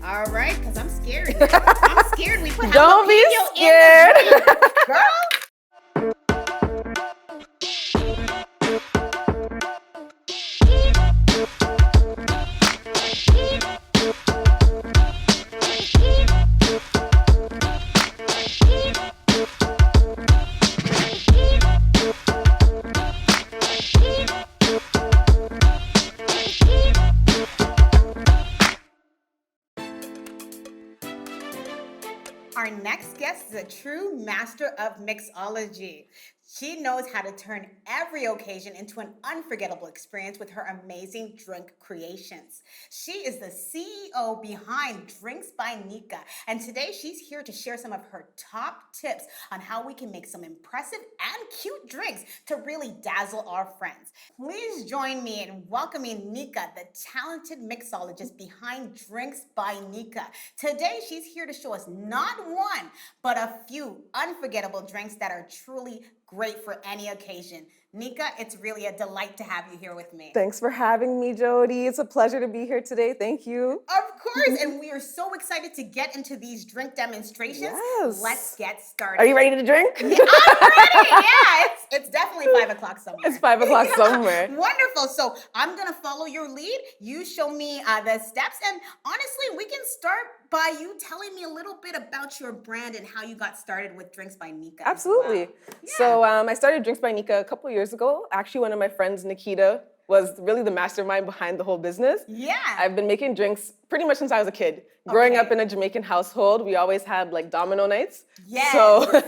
All right, because I'm scared. I'm scared. We put Don't be jalapeno scared. in the drink. Girl. Our next guest is a true master of mixology. She knows how to turn every occasion into an unforgettable experience with her amazing drink creations. She is the CEO behind Drinks by Nika, and today she's here to share some of her top tips on how we can make some impressive and cute drinks to really dazzle our friends. Please join me in welcoming Nika, the talented mixologist behind Drinks by Nika. Today she's here to show us not one, but a few unforgettable drinks that are truly great for any occasion. Nika, it's really a delight to have you here with me. Thanks for having me, Jodi. It's a pleasure to be here today. Thank you. Of course, and we are so excited to get into these drink demonstrations. Yes. Let's get started. Are you ready to drink? Yeah, I'm ready. Yeah, it's definitely 5 o'clock somewhere. It's 5 o'clock somewhere. Wonderful. So I'm going to follow your lead. You show me the steps. And honestly, we can start by you telling me a little bit about your brand and how you got started with Drinks by Nika. Absolutely. Well. Yeah. So I started Drinks by Nika a couple years ago. Actually, one of my friends, Nikita, was really the mastermind behind the whole business. Yeah. I've been making drinks pretty much since I was a kid. Growing up in a Jamaican household, we always had like domino nights. Yes. So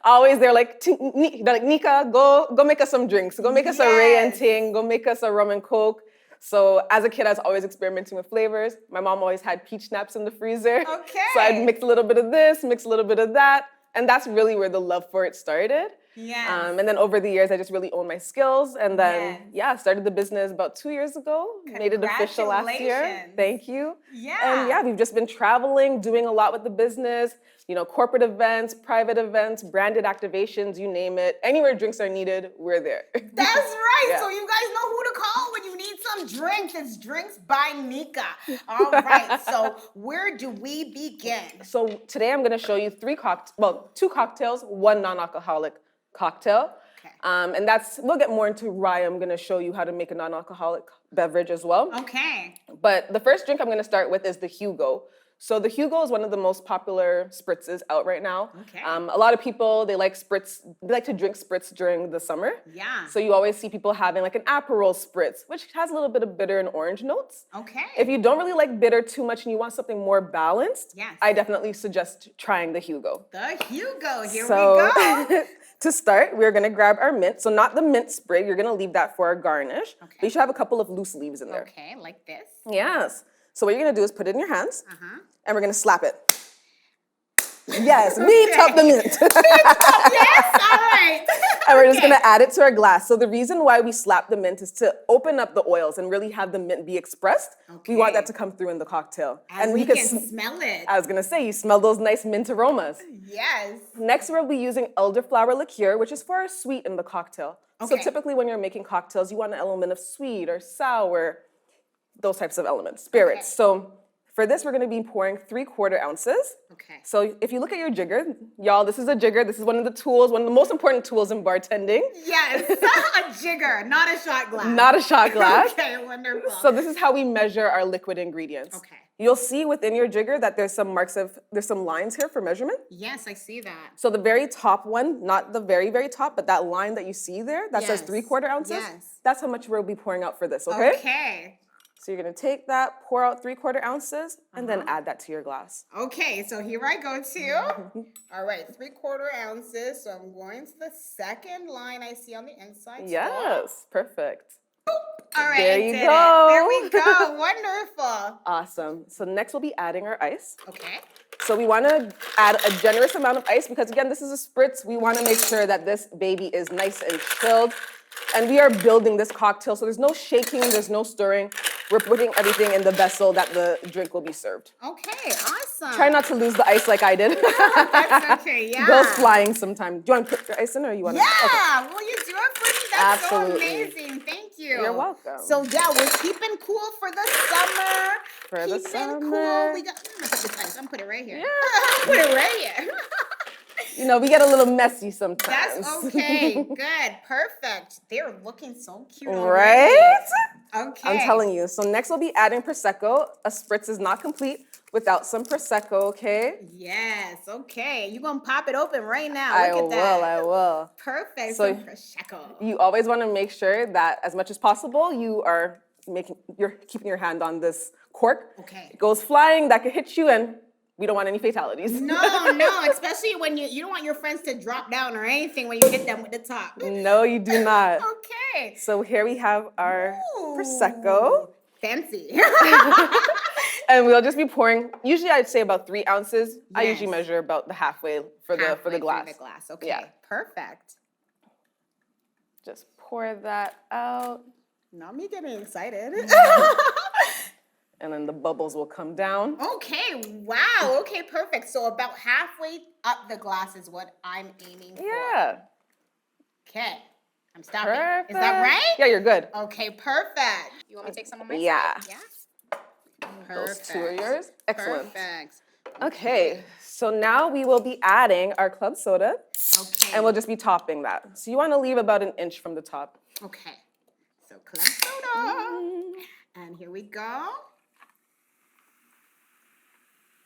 always they're like, Nika, go make us some drinks. Go make us a Ray and Ting. Go make us a rum and coke. So as a kid, I was always experimenting with flavors. My mom always had peach schnapps in the freezer. Okay. So I'd mix a little bit of this, mix a little bit of that. And that's really where the love for it started. Yeah. And then over the years, I just really honed my skills. And then, started the business about 2 years ago. Made it official last year. Thank you. Yeah. And we've just been traveling, doing a lot with the business. You know, corporate events, private events, branded activations, you name it. Anywhere drinks are needed, we're there. That's right. Yeah. So you guys know who to call when you need some drinks. It's Drinks by Nika. All right. So where do we begin? So today I'm going to show you two cocktails, one non-alcoholic cocktail. Okay. And we'll get more into why I'm going to show you how to make a non-alcoholic beverage as well. Okay. But the first drink I'm going to start with is the Hugo. So the Hugo is one of the most popular spritzes out right now. Okay. A lot of people, they like to drink spritz during the summer. Yeah. So you always see people having like an Aperol spritz, which has a little bit of bitter and orange notes. Okay. If you don't really like bitter too much and you want something more balanced, yes, I definitely suggest trying the Hugo. The Hugo, here we go. To start, we're gonna grab our mint. So not the mint sprig, you're gonna leave that for our garnish. Okay. But you should have a couple of loose leaves in there. Okay, like this. Yes. So what you're gonna do is put it in your hands, Uh-huh. and we're gonna slap it. Yes, beat up the mint. Yes, all right. And we're just gonna add it to our glass. So the reason why we slap the mint is to open up the oils and really have the mint be expressed. Okay. We want that to come through in the cocktail. And we can smell it. I was gonna say, you smell those nice mint aromas. Yes. Next, we'll be using elderflower liqueur, which is for our sweet in the cocktail. So Okay. typically when you're making cocktails, you want an element of sweet or sour, those types of elements, spirits. Okay. So for this, we're gonna be pouring 3/4 ounces. Okay. So if you look at your jigger, y'all, this is a jigger. This is one of the tools, one of the most important tools in bartending. Yes, a jigger, not a shot glass. Not a shot glass. Okay, wonderful. So this is how we measure our liquid ingredients. Okay. You'll see within your jigger that there's some lines here for measurement. Yes, I see that. So the very top one, not the very, very top, but that line that you see there that says Yes. 3/4 ounces, Yes. that's how much we'll be pouring out for this, okay? Okay. So you're gonna take that, pour out 3/4 ounces, and then add that to your glass. Okay, so here I go too. All right, 3/4 ounces. So I'm going to the second line I see on the inside. Yes, perfect. All right, There I you did go. it. There we go. Wonderful. Awesome. So next we'll be adding our ice. Okay. So we wanna add a generous amount of ice because again, this is a spritz. We wanna make sure that this baby is nice and chilled. And we are building this cocktail, so there's no shaking, there's no stirring. We're putting everything in the vessel that the drink will be served. Okay, awesome. Try not to lose the ice like I did. That's okay, yeah. Goes flying sometime. Do you want to put your ice in or you want to? Yeah, will you do it for me? That's Absolutely. so amazing. Thank you. You're welcome. So yeah, we're keeping cool for the summer. For the Keep it summer. cool. We got. I'm gonna put this ice. I'm gonna put it right here. Yeah. Put it right here. You know, we get a little messy sometimes. That's okay. Good. Perfect. They're looking so cute already. Right? Okay. I'm telling you. So next we'll be adding Prosecco. A spritz is not complete without some Prosecco, okay? Yes. Okay. You're gonna pop it open right now. I Look at that. I will. Perfect. So Some Prosecco. you always want to make sure that as much as possible you're keeping your hand on this cork. Okay. It goes flying, that could hit you, and we don't want any fatalities. No, especially when you don't want your friends to drop down or anything when you hit them with the top. No, you do not. Okay. So here we have our Ooh, Prosecco. Fancy. And we'll just be pouring, usually I'd say about 3 ounces. I usually Yes. measure about the halfway for the glass. Through the glass. Okay. Yeah. Perfect. Just pour that out. Now me getting excited. And then the bubbles will come down. Okay, wow. Okay, perfect. So about halfway up the glass is what I'm aiming for. Yeah. Okay. I'm stopping. Perfect. Is that right? Yeah, you're good. Okay, perfect. You want me to take some of my Yeah. side? Yeah. Those Perfect. 2 are yours. Excellent. Perfect. Okay, so now we will be adding our club soda, Okay. and we'll just be topping that. So you want to leave about 1 inch from the top. Okay. So club soda. And here we go.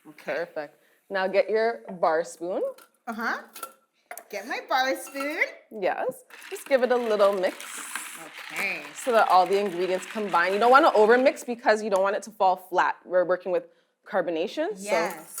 Okay. Perfect. Now get your bar spoon. Uh-huh. Get my bar spoon. Yes. Just give it a little mix Okay. so that all the ingredients combine. You don't want to overmix because you don't want it to fall flat. We're working with carbonation, Yes.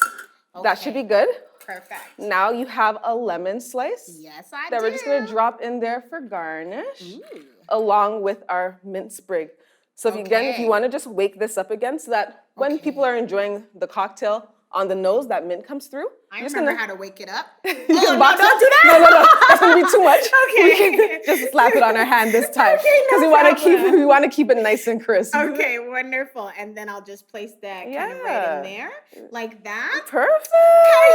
so that should be good. Perfect. Now you have a lemon slice Yes, I that do. we're just going to drop in there for garnish, Ooh. along with our mint sprig. So if Okay. you want to just wake this up again so that when Okay. people are enjoying the cocktail on the nose, that mint comes through. I You're just remember gonna how to wake it up. just Oh, box no, it. don't do that. No. That's gonna be too much. Okay. We can just slap it on our hand this time Okay, no we want to problem. we want to keep it nice and crisp. Okay, wonderful. And then I'll just place that kind of right in there, like that. Perfect.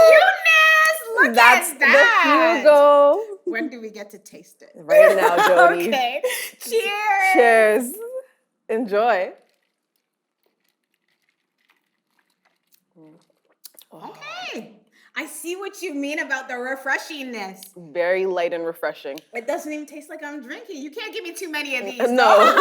Cuteness! Look That's at that. the Hugo. When do we get to taste it? Right now, Jodi. Okay. Cheers. Cheers. Enjoy. Okay. I see what you mean about the refreshingness. Very light and refreshing. It doesn't even taste like I'm drinking. You can't give me too many of these. No.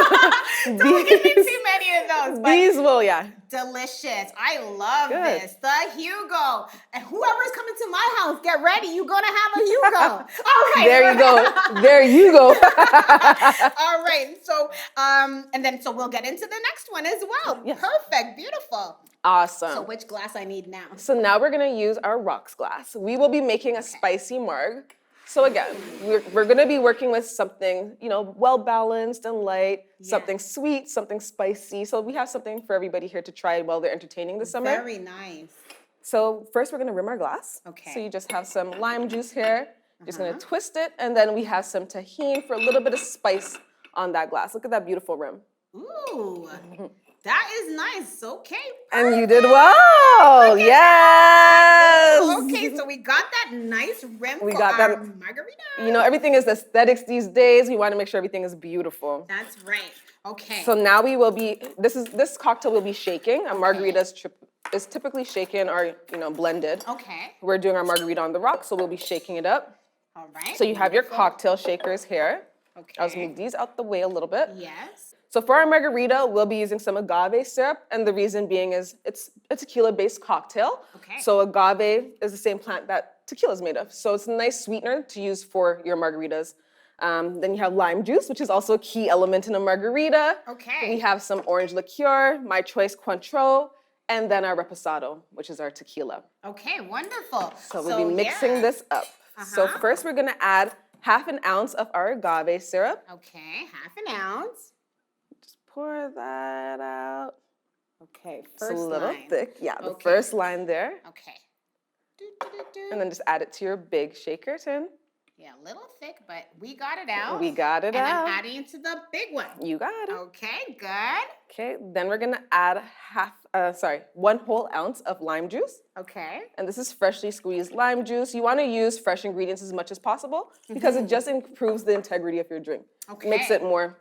Don't give me too many of those. But These will, yeah. delicious. I love Good. this. The Hugo. And whoever's coming to my house, get ready. You're going to have a Hugo. All right. There you go. There you go. All right. So we'll get into the next one as well. Yes. Perfect. Beautiful. Awesome. So which glass I need now? So now we're gonna use our rocks glass. We will be making a spicy marg. So again, we're gonna be working with something, well balanced and light, something sweet, something spicy. So we have something for everybody here to try while they're entertaining this summer. Very nice. So first we're gonna rim our glass. Okay. So you just have some lime juice here. Just gonna twist it, and then we have some tahini for a little bit of spice on that glass. Look at that beautiful rim. Ooh. That is nice. Okay. And you did well. Yes. Okay, so we got that nice rim We for got our that. margarita. Everything is aesthetics these days. We want to make sure everything is beautiful. That's right. Okay. So now we will be, this cocktail will be shaking. A margarita is typically shaken or, blended. Okay. We're doing our margarita on the rocks, so we'll be shaking it up. All right. So you have your cocktail shakers here. Okay. I'll just move these out the way a little bit. Yes. So for our margarita, we'll be using some agave syrup, and the reason being is it's a tequila-based cocktail. Okay. So agave is the same plant that tequila is made of. So it's a nice sweetener to use for your margaritas. Then you have lime juice, which is also a key element in a margarita. Okay. We have some orange liqueur, my choice Cointreau, and then our reposado, which is our tequila. Okay, wonderful. So we'll be mixing this up. So first we're gonna add 1/2 ounce of our agave syrup. Okay, 1/2 ounce. Pour that out. Okay, It's first a little line. thick. Yeah, the Okay. first line there. Okay. And then just add it to your big shaker tin. Yeah, a little thick, but we got it out. We got it and out. I'm adding it to the big one. You got it. Okay, good. Okay, then we're gonna add 1 whole ounce of lime juice. Okay. And this is freshly squeezed lime juice. You wanna use fresh ingredients as much as possible because it just improves the integrity of your drink. Okay. Makes it more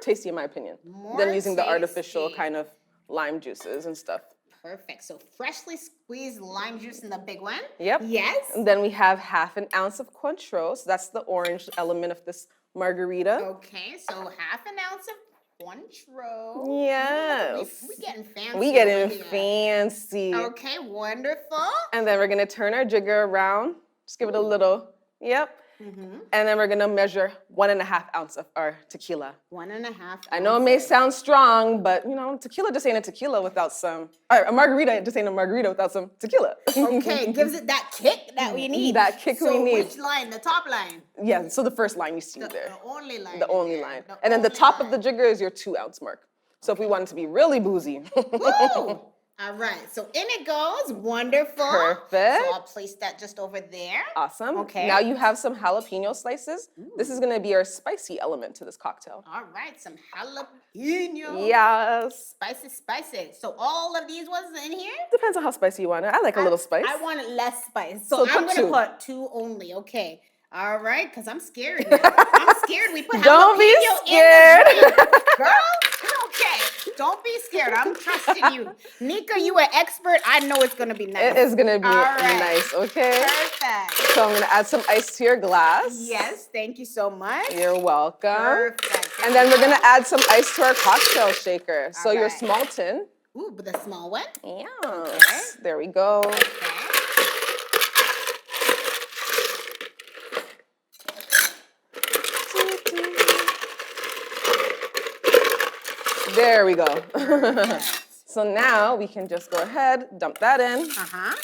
tasty in my opinion than using the artificial tasty. kind of lime juices and stuff. Perfect. So freshly squeezed lime juice in the big one. Yep. Yes. And then we have 1/2 ounce of Cointreau. So that's the orange element of this margarita. Okay, so 1/2 ounce of Cointreau. Yes. We getting fancy. We getting over here. fancy. Okay, wonderful. And then we're gonna turn our jigger around. Just give it a little, yep. And then we're gonna measure 1.5 ounce of our tequila. 1.5. I know it may sound strong, but you know, tequila just ain't a tequila without some, or a margarita just ain't a margarita without some tequila. Okay, gives it that kick that we need. That kick we need. So which line? The top line? Yeah, so the first line you see there. The only line. The only there. line. And then the top of the jigger is your 2 ounce mark. So if we want it to be really boozy. Woo! All right, so in it goes. Wonderful. Perfect. So I'll place that just over there. Awesome. Okay. Now you have some jalapeno slices. This is gonna be our spicy element to this cocktail. All right, some jalapeno. Yes. Spicy. So all of these ones in here? Depends on how spicy you want it. I like a little spice. I want it less spice. So So I'm put going to 2. put 2 only. Okay. All right, because I'm scared now. I'm scared. We put Don't be jalapeno scared. in the drink. Girl, okay. Don't be scared. I'm trusting you. Nika, you an expert. I know it's going to be nice. It is gonna be All right. nice, okay? Perfect. So I'm gonna add some ice to your glass. Yes, thank you so much. You're welcome. Perfect. And then we're gonna add some ice to our cocktail shaker. So your right. small tin. Ooh, but the small one? Yes. There we go. Okay. There we go. So now we can just go ahead, dump that in. Uh-huh.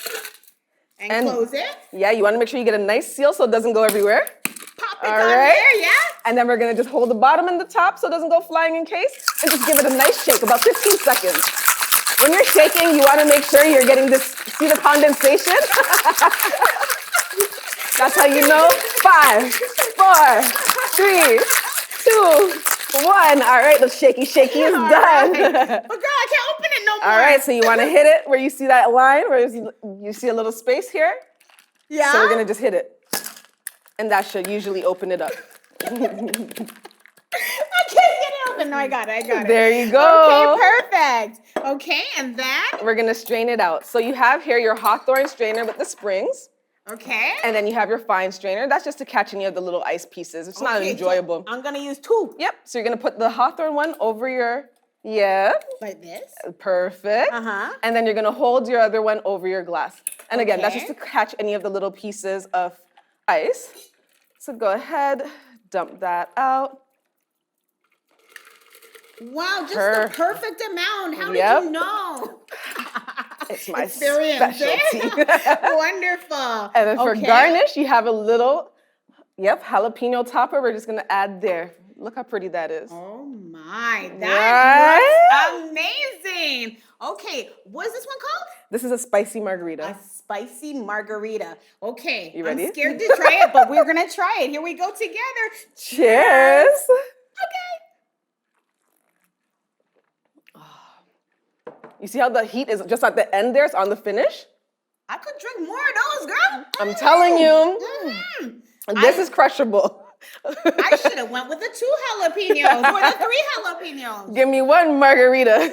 And And- close it. Yeah, you wanna make sure you get a nice seal so it doesn't go everywhere. Pop it All on right. there, yeah? And then we're gonna just hold the bottom and the top so it doesn't go flying in case. And just give it a nice shake, about 15 seconds. When you're shaking, you wanna make sure you're getting this, see the condensation? That's how you know. 5, 4, 3, 2, 1. All right, the shaky is All done. right. But girl, I can't open it no more. All right, so you wanna hit it where you see that line, where you see a little space here. Yeah? So we're gonna just hit it. And that should usually open it up. I can't get it open. No, I got it. There you go. Okay, perfect. Okay, and then? We're gonna strain it out. So you have here your hawthorn strainer with the springs, Okay. and then you have your fine strainer. That's just to catch any of the little ice pieces. It's not Okay, so enjoyable. I'm going to use 2. Yep, so you're gonna put the hawthorn one over your, Like this. perfect. Uh-huh. And then you're gonna hold your other one over your glass. And again, that's just to Okay. catch any of the little pieces of ice. So go ahead, dump that out. Wow, just Perfect. the perfect amount. How Yep. did you know? It's my Experience, eh? specialty. Wonderful. And then for Okay. garnish, you have a little, jalapeno topper. We're just gonna add there. Look how pretty that is. Oh my, Right? that looks amazing. Okay, what is this one called? This is a spicy margarita. A spicy margarita. Okay, You ready? I'm scared to try it, but we're gonna try it. Here we go together. Cheers. Okay. You see how the heat is just at the end there? It's on the finish. I could drink more of those, girl. I'm telling you. Mhm. And this is crushable. I should have went with the 2 jalapenos or the 3 jalapenos. Give me one margarita.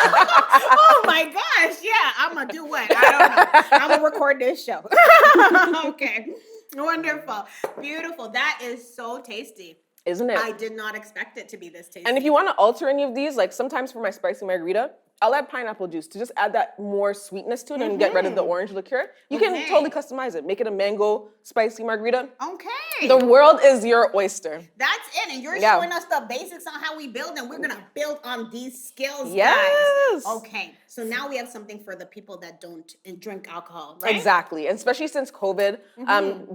Oh my gosh, yeah, I'm gonna do what? I don't know. I'm gonna record this show. Okay, wonderful, beautiful. That is so tasty. Isn't it? I did not expect it to be this tasty. And if you want to alter any of these, like sometimes for my spicy margarita, I'll add pineapple juice to just add that more sweetness to it and get rid of the orange liqueur. You can Okay. totally customize it. Make it a mango spicy margarita. Okay, The world is your oyster. that's it. And you're Yeah. showing us the basics on how we build, and we're gonna build on these skills, Yes. guys. Okay, so now we have something for the people that don't drink alcohol, right? Exactly. And especially since COVID,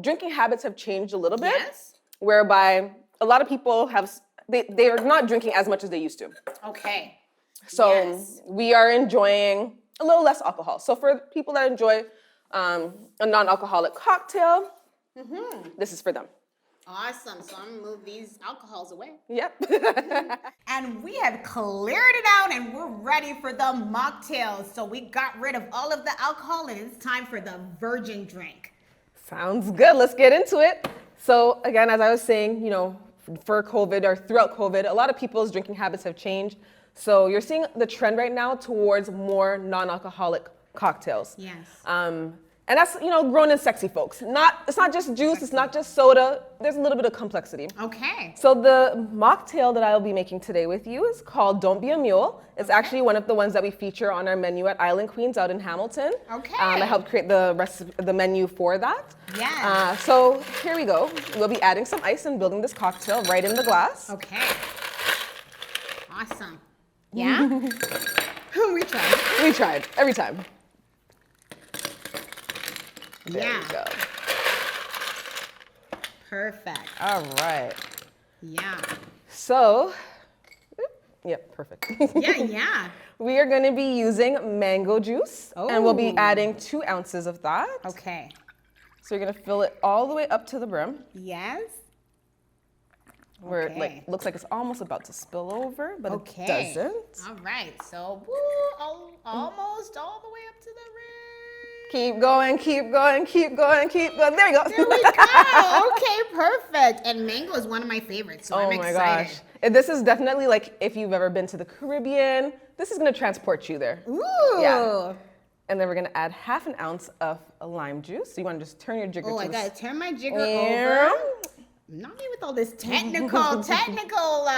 drinking habits have changed a little bit, Yes. whereby a lot of people they are not drinking as much as they used to. Okay. So Yes. we are enjoying a little less alcohol. So for people that enjoy a non-alcoholic cocktail, this is for them. Awesome. So I'm gonna move these alcohols away. Yep. And we have cleared it out and we're ready for the mocktails. So we got rid of all of the alcohol and it's time for the virgin drink. Sounds good. Let's get into it. So again, as I was saying, for COVID or throughout COVID, a lot of people's drinking habits have changed. So you're seeing the trend right now towards more non-alcoholic cocktails. Yes. And that's, grown in sexy folks. It's not just juice, it's not just soda. There's a little bit of complexity. Okay. So the mocktail that I'll be making today with you is called Don't Be a Mule. It's actually one of the ones that we feature on our menu at Island Queens out in Hamilton. Okay. I helped create the menu for that. Yeah. So here we go. We'll be adding some ice and building this cocktail right in the glass. Okay. Awesome. Yeah? We tried. We tried, every time. There Yeah. we go. Perfect. All right. Yeah. So, yep, perfect. Yeah. We are going to be using mango juice, and we'll be Oh. adding 2 ounces of that. Okay. So you're going to fill it all the way up to the brim, Yes. where it Okay. looks like it's almost about to spill over, but Okay. it doesn't. All right. So, almost all the way up to the rim. Keep going, keep going, keep going, keep going. There you go. There we go. Okay, perfect. And mango is one of my favorites, so I'm Oh my excited. gosh. And this is definitely like if you've ever been to the Caribbean, this is going to transport you there. Ooh. Yeah. And then we're going to add 1/2 ounce of lime juice. So you want to just turn your jigger Oh, to I the gotta turn my jigger Yeah. over. Not me with all this technical.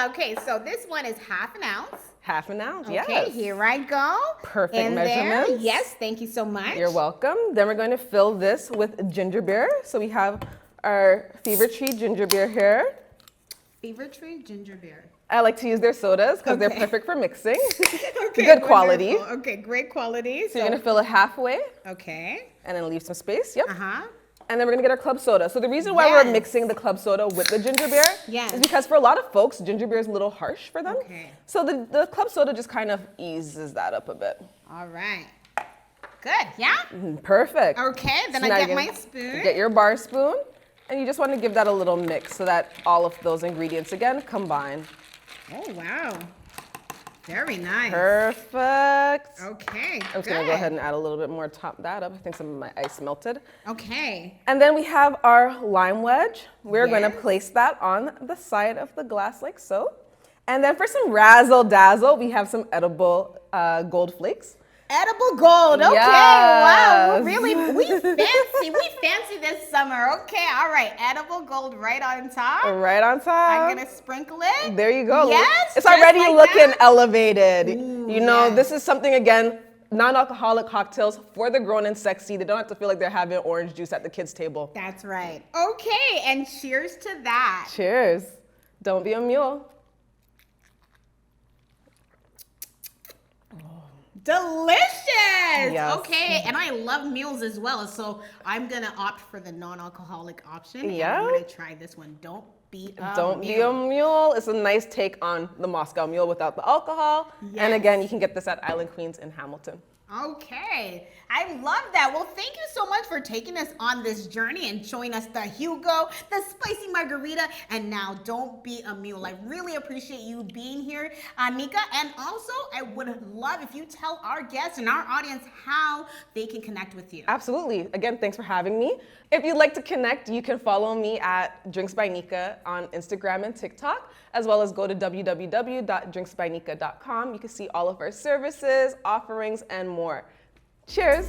Okay, so this one is 1/2 ounce. 1/2 ounce, Okay, yes. here I go. Perfect In there. measurements. Yes, thank you so much. You're welcome. Then we're going to fill this with ginger beer. So we have our Fever Tree ginger beer here. Fever Tree ginger beer. I like to use their sodas because they're Okay. perfect for mixing. Okay, Good quality. wonderful. Okay, great quality. So you're going to fill it halfway Okay. and then leave some space. Yep. Uh-huh. And then we're gonna get our club soda. So the reason why Yes. we're mixing the club soda with the ginger beer Yes. is because for a lot of folks, ginger beer is a little harsh for them. Okay. So the club soda just kind of eases that up a bit. All right. Good, yeah? Perfect. Okay, then So now I you're get gonna my spoon. Get your bar spoon, and you just want to give that a little mix so that all of those ingredients again combine. Oh, wow. Very nice. Perfect. Okay, I'm just gonna go ahead and add a little bit more, top that up. I think some of my ice melted. Okay. And then we have our lime wedge. We're gonna Yes. place that on the side of the glass like so. And then for some razzle dazzle, we have some edible gold flakes. Edible gold. Okay. Wow. Yes. We fancy this summer. Okay. All right. Edible gold right on top. Right on top. I'm gonna sprinkle it. There you go. Yes. It's just already like looking that? elevated. Ooh, you know, yes. this is something, again, non-alcoholic cocktails for the grown and sexy. They don't have to feel like they're having orange juice at the kids' table. That's right. Okay. And cheers to that. Cheers. Don't be a mule. Delicious. Yes. Okay. And I love meals as well. So I'm gonna opt for the non-alcoholic option. Yeah. And I'm gonna try this one. Don't be a Don't be a mule. It's a nice take on the Moscow Mule without the alcohol. And Yes. again, you can get this at Island Queens in Hamilton. Okay, I love that. Well, thank you so much for taking us on this journey and showing us the Hugo, the spicy margarita, and now Don't Be a Mule. I really appreciate you being here, Nika. And also, I would love if you tell our guests and our audience how they can connect with you. Absolutely. Again, thanks for having me. If you'd like to connect, you can follow me at Drinks by Nika on Instagram and TikTok, as well as go to www.drinksbynika.com. You can see all of our services, offerings, and more. Cheers.